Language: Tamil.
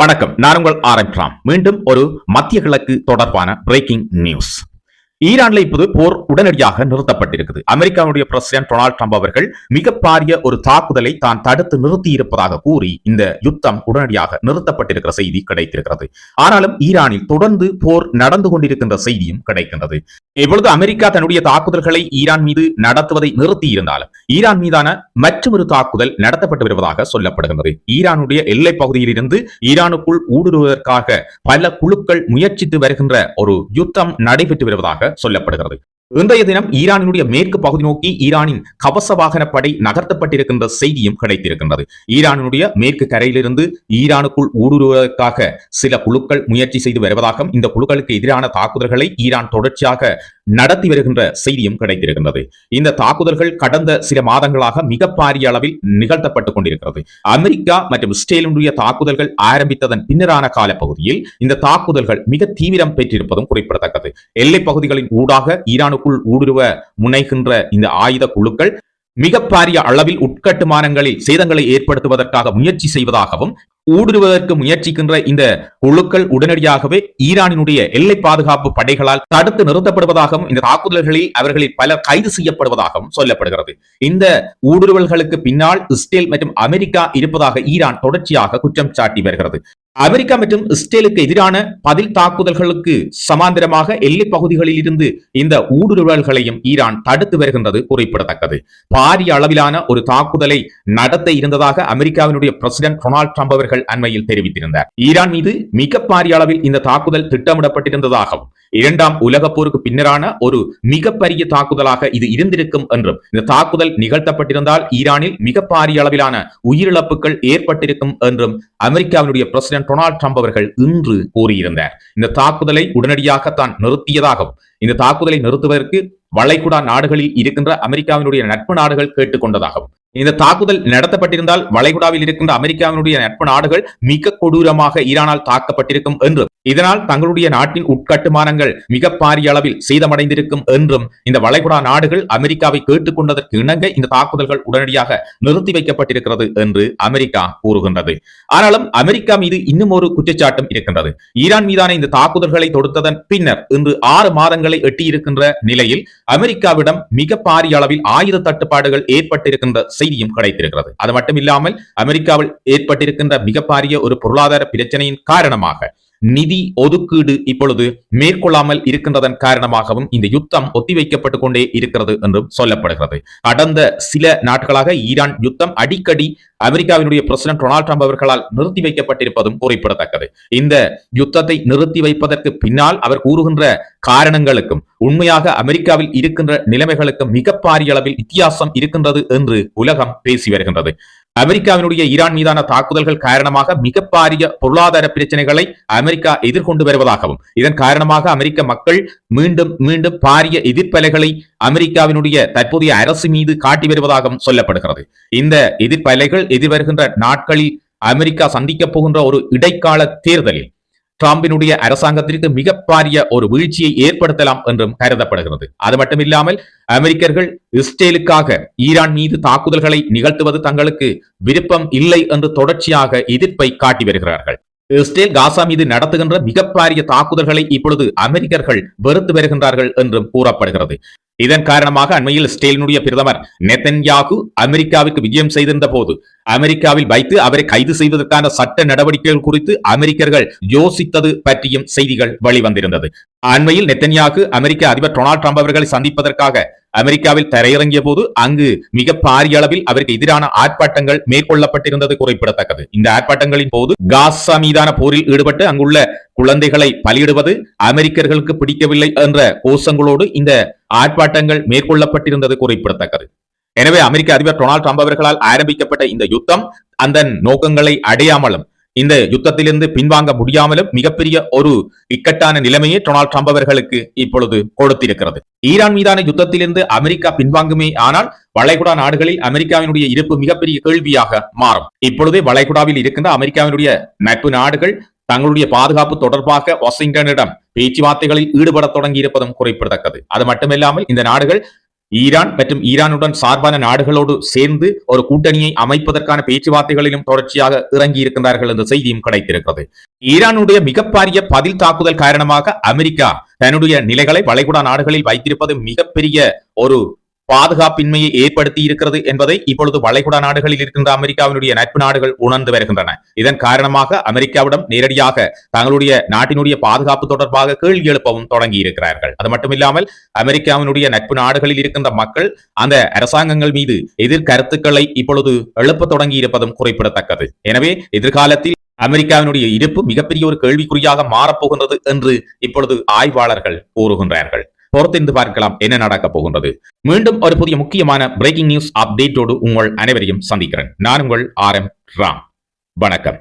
வணக்கம். நான் உங்கள் ஆரம்பிக்கலாம். மீண்டும் ஒரு மத்திய கிழக்கு தொடர்பான பிரேக்கிங் நியூஸ். ஈரான்ல இப்போது போர் உடனடியாக நிறுத்தப்பட்டிருக்கிறது. அமெரிக்காவுடைய பிரசிடென்ட் டொனால்ட் ட்ரம்ப் அவர்கள் மிக பாரிய ஒரு தாக்குதலை தான் தடுத்து நிறுத்தி இருப்பதாக கூறி இந்த யுத்தம் உடனடியாக நிறுத்தப்பட்டிருக்கிற செய்தி கிடைத்திருக்கிறது. ஆனாலும் ஈரானில் தொடர்ந்து போர் நடந்து கொண்டிருக்கின்ற செய்தியும் கிடைக்கின்றது. இப்பொழுது அமெரிக்கா தன்னுடைய தாக்குதல்களை ஈரான் மீது நடத்துவதை நிறுத்தி இருந்தாலும் ஈரான் மீதான மற்றொரு தாக்குதல் நடத்தப்பட்டு வருவதாக சொல்லப்படுகின்றது. ஈரானுடைய எல்லை பகுதியில் இருந்து ஈரானுக்குள் ஊடுருவதற்காக பல குழுக்கள் முயற்சித்து வருகின்ற ஒரு யுத்தம் நடைபெற்று வருவதாக சொல்லப்படுகிறது. இன்றைய தினம் ஈரானினுடைய மேற்கு பகுதி நோக்கி ஈரானின் கவச வாகன படை நகர்த்தப்பட்டிருக்கின்ற செய்தியும் கிடைத்திருக்கின்றது. ஈரானுடைய மேற்கு கரையிலிருந்து ஈரானுக்குள் ஊடுருவதற்காக சில குழுக்கள் முயற்சி செய்து வருவதாகவும் இந்த குழுக்களுக்கு எதிரான தாக்குதல்களை ஈரான் தொடர்ச்சியாக நடத்தி வருகின்ற செய்தியும் கிடைத்திருக்கின்றது. இந்த தாக்குதல்கள் கடந்த சில மாதங்களாக மிக பாரிய அளவில் நிகழ்த்தப்பட்டுக் கொண்டிருக்கிறது. அமெரிக்கா மற்றும் இஸ்ரேலுடைய தாக்குதல்கள் ஆரம்பித்ததன் பின்னரான காலப்பகுதியில் இந்த தாக்குதல்கள் மிக தீவிரம் பெற்றிருப்பதும் குறிப்பிடத்தக்கது. எல்லை பகுதிகளின் ஊடாக ஈரானுக்குள் ஊடுருவ முனைகின்ற இந்த ஆயுத குழுக்கள் மிக பாரிய அளவில் உட்கட்டுமானங்களில் சேதங்களை ஏற்படுத்துவதற்காக முயற்சி செய்வதாகவும் ஊடுருவதற்கு முயற்சிக்கின்ற இந்த குழுக்கள் உடனடியாகவே ஈரானினுடைய எல்லை பாதுகாப்பு படைகளால் தடுத்து நிறுத்தப்படுவதாகவும் இந்த தாக்குதல்களில் அவர்களில் பலர் கைது செய்யப்படுவதாகவும் சொல்லப்படுகிறது. இந்த ஊடுருவல்களுக்கு பின்னால் இஸ்ரேல் மற்றும் அமெரிக்கா இருப்பதாக ஈரான் தொடர்ச்சியாக குற்றம் சாட்டி வருகிறது. அமெரிக்கா மற்றும் இஸ்ரேலுக்கு எதிரான பதில் தாக்குதல்களுக்கு சமாந்தரமாக எல்லை பகுதிகளில் இருந்து இந்த ஊடுருவல்களையும் ஈரான் தடுத்து வருகின்றது குறிப்பிடத்தக்கது. பாரிய அளவிலான ஒரு தாக்குதலை நடத்த இருந்ததாக அமெரிக்காவினுடைய பிரசிடென்ட் டொனால்ட் ட்ரம்ப் அவர்கள் அண்மையில் தெரிவித்திருந்தார். ஈரான் மீது மிக பாரிய அளவில் இந்த தாக்குதல் திட்டமிடப்பட்டிருந்ததாகவும் இரண்டாம் உலக போருக்கு பின்னரான ஒரு மிகப்பெரிய தாக்குதலாக இது இருந்திருக்கும் என்றும் இந்த தாக்குதல் நிகழ்த்தப்பட்டிருந்தால் ஈரானில் மிக பாரிய அளவிலான உயிரிழப்புகள் ஏற்பட்டிருக்கும் என்றும் அமெரிக்காவினுடைய பிரசிடென்ட் டொனால்ட் ட்ரம்ப் அவர்கள் இன்று கூறியிருந்தார். இந்த தாக்குதலை உடனடியாக தான் நிறுத்தியதாகவும் இந்த தாக்குதலை நிறுத்துவதற்கு வளைகுடா நாடுகளில் இருக்கின்ற அமெரிக்காவினுடைய நட்பு நாடுகள் கேட்டுக்கொண்டதாகவும் இந்த தாக்குதல் நடத்தப்பட்டிருந்தால் வளைகுடாவில் இருக்கின்ற அமெரிக்காவினுடைய நட்பு நாடுகள் மிக கொடூரமாக ஈரானால் தாக்கப்பட்டிருக்கும் என்றும் இதனால் தங்களுடைய நாட்டின் உட்கட்டுமானங்கள் மிக பாரிய அளவில் சேதமடைந்திருக்கும் என்றும் இந்த வளைகுடா நாடுகள் அமெரிக்காவை கேட்டுக்கொண்டதற்கு இணங்க இந்த தாக்குதல்கள் உடனடியாக நிறுத்தி வைக்கப்பட்டிருக்கிறது என்று அமெரிக்கா கூறுகின்றது. ஆனாலும் அமெரிக்கா மீது இன்னும் ஒரு குற்றச்சாட்டும் இருக்கின்றது. ஈரான் மீதான இந்த தாக்குதல்களை தொடுத்ததன் பின்னர் இன்று 6 மாதங்களை எட்டியிருக்கின்ற நிலையில் அமெரிக்காவிடம் மிக பாரிய அளவில் ஆயுத தட்டுப்பாடுகள் ஏற்பட்டிருக்கின்ற செய்தியும் கிடைத்திருக்கிறது. அது மட்டுமில்லாமல் அமெரிக்காவில் ஏற்பட்டிருக்கின்ற மிக பாரிய ஒரு பொருளாதார பிரச்சனையின் காரணமாக நிதி ஒதுக்கீடு இப்பொழுது மேற்கொள்ளாமல் இருக்கின்றதன் காரணமாகவும் இந்த யுத்தம் ஒத்திவைக்கப்பட்டுக் கொண்டே இருக்கிறது என்றும் சொல்லப்படுகிறது. கடந்த சில நாட்களாக ஈரான் யுத்தம் அடிக்கடி அமெரிக்காவினுடைய பிரசிடென்ட் டொனால்ட் ட்ரம்ப் அவர்களால் நிறுத்தி வைக்கப்பட்டிருப்பதும் குறிப்பிடத்தக்கது. இந்த யுத்தத்தை நிறுத்தி வைப்பதற்கு பின்னால் அவர் கூறுகின்ற காரணங்களுக்கும் உண்மையாக அமெரிக்காவில் இருக்கின்ற நிலைமைகளுக்கும் மிக பாரிய அளவில் வித்தியாசம் இருக்கின்றது என்று உலகம் பேசி வருகின்றது. அமெரிக்காவினுடைய ஈரான் மீதான தாக்குதல்கள் காரணமாக மிக பாரிய பொருளாதார பிரச்சனைகளை அமெரிக்கா எதிர்கொண்டு வருவதாகவும் இதன் காரணமாக அமெரிக்க மக்கள் மீண்டும் மீண்டும் பாரிய எதிர்ப்பலைகளை அமெரிக்காவினுடைய தற்போதைய அரசு மீது காட்டி வருவதாகவும் சொல்லப்படுகிறது. இந்த எதிர்ப்பலைகள் எதிர்வருகின்ற நாட்களில் அமெரிக்கா சந்திக்கப் போகின்ற ஒரு இடைக்கால தேர்தலில் டிரம்பினுடைய அரசாங்கத்திற்கு மிக பாரிய ஒரு வீழ்ச்சியை ஏற்படுத்தலாம் என்றும் கருதப்படுகிறது. அது மட்டுமில்லாமல் அமெரிக்கர்கள் இஸ்ரேலுக்காக ஈரான் மீது தாக்குதல்களை நிகழ்த்துவது தங்களுக்கு விருப்பம் இல்லை என்று தொடர்ச்சியாக எதிர்ப்பை காட்டி வருகிறார்கள். இஸ்ரேல் காசா மீது நடத்துகின்ற மிக பாரிய தாக்குதல்களை இப்பொழுது அமெரிக்கர்கள் வெறுத்து வருகின்றார்கள் என்றும் கூறப்படுகிறது. இதன் காரணமாக அண்மையில் இஸ்ரேலினுடைய பிரதமர் நெதன்யாகு அமெரிக்காவுக்கு விஜயம் செய்திருந்த போது அமெரிக்காவில் வைத்து அவரை கைது செய்வதற்கான சட்ட நடவடிக்கைகள் குறித்து அமெரிக்கர்கள் யோசித்தது பற்றியும் செய்திகள் வெளிவந்திருந்தது. அண்மையில் நெதன்யாகு அமெரிக்க அதிபர் டொனால்ட் ட்ரம்ப் அவர்களை சந்திப்பதற்காக அமெரிக்காவில் தரையிறங்கிய போது அங்கு மிக பாரிய அளவில் அவருக்கு எதிரான ஆர்ப்பாட்டங்கள் மேற்கொள்ளப்பட்டிருந்தது குறிப்பிடத்தக்கது. இந்த ஆர்ப்பாட்டங்களின் போது காசா மீதான போரில் ஈடுபட்டு அங்குள்ள குழந்தைகளை பலியிடுவது அமெரிக்கர்களுக்கு பிடிக்கவில்லை என்ற கோஷங்களோடு இந்த ஆர்ப்பாட்டங்கள் மேற்கொள்ளப்பட்டிருந்தது குறிப்பிடத்தக்கது. எனவே அமெரிக்க அதிபர் டொனால்ட் ட்ரம்ப் அவர்களால் ஆரம்பிக்கப்பட்ட இந்த யுத்தம் அந்த நோக்கங்களை அடையாமலும் இந்த யுத்தத்திலிருந்து பின்வாங்க முடியாமலும் மிகப்பெரிய ஒரு இக்கட்டான நிலைமையை டொனால்ட் ட்ரம்ப் அவர்களுக்கு இப்பொழுது கொடுத்திருக்கிறது. ஈரான் மீதான யுத்தத்திலிருந்து அமெரிக்கா பின்வாங்குமே ஆனால் வளைகுடா நாடுகளில் அமெரிக்காவினுடைய இருப்பு மிகப்பெரிய கேள்வியாக மாறும். இப்பொழுதே வளைகுடாவில் இருக்கின்ற அமெரிக்காவினுடைய நட்பு நாடுகள் தங்களுடைய பாதுகாப்பு தொடர்பாக வாஷிங்டனிடம் பேச்சுவார்த்தைகளில் ஈடுபட தொடங்கி இருப்பதும் குறிப்பிடத்தக்கது. அது மட்டுமில்லாமல் இந்த நாடுகள் ஈரான் மற்றும் ஈரானுடன் சார்பான நாடுகளோடு சேர்ந்து ஒரு கூட்டணியை அமைப்பதற்கான பேச்சுவார்த்தைகளிலும் தொடர்ச்சியாக இறங்கி இருக்கின்றார்கள் என்ற செய்தியும் கிடைத்திருக்கிறது. ஈரானுடைய மிகப்பெரிய பதில் தாக்குதல் காரணமாக அமெரிக்கா தன்னுடைய நிலைகளை வளைகுடா நாடுகளில் வைத்திருப்பது மிகப்பெரிய ஒரு பாதுகாப்பின்மையை ஏற்படுத்தி இருக்கிறது என்பதை இப்பொழுது வளைகுடா நாடுகளில் இருக்கின்ற அமெரிக்காவினுடைய நட்பு நாடுகள் உணர்ந்து வருகின்றன. இதன் காரணமாக அமெரிக்காவிடம் நேரடியாக தங்களுடைய நாட்டினுடைய பாதுகாப்பு தொடர்பாக கேள்வி எழுப்பவும் தொடங்கி இருக்கிறார்கள். அது மட்டுமில்லாமல் அமெரிக்காவினுடைய நட்பு நாடுகளில் இருக்கின்ற மக்கள் அந்த அரசாங்கங்கள் மீது எதிர்கருத்துக்களை இப்பொழுது எழுப்ப தொடங்கி இருப்பதும் குறிப்பிடத்தக்கது. எனவே எதிர்காலத்தில் அமெரிக்காவினுடைய இருப்பு மிகப்பெரிய ஒரு கேள்விக்குறியாக மாறப்போகின்றது என்று இப்பொழுது ஆய்வாளர்கள் கூறுகின்றார்கள். பொறுத்திருந்து பார்க்கலாம் என்ன நடக்கப் போகின்றது. மீண்டும் ஒரு புதிய முக்கியமான பிரேக்கிங் நியூஸ் அப்டேட்டோடு உங்கள் அனைவரையும் சந்திக்கிறேன். நான் உங்கள் RM ராம். வணக்கம்.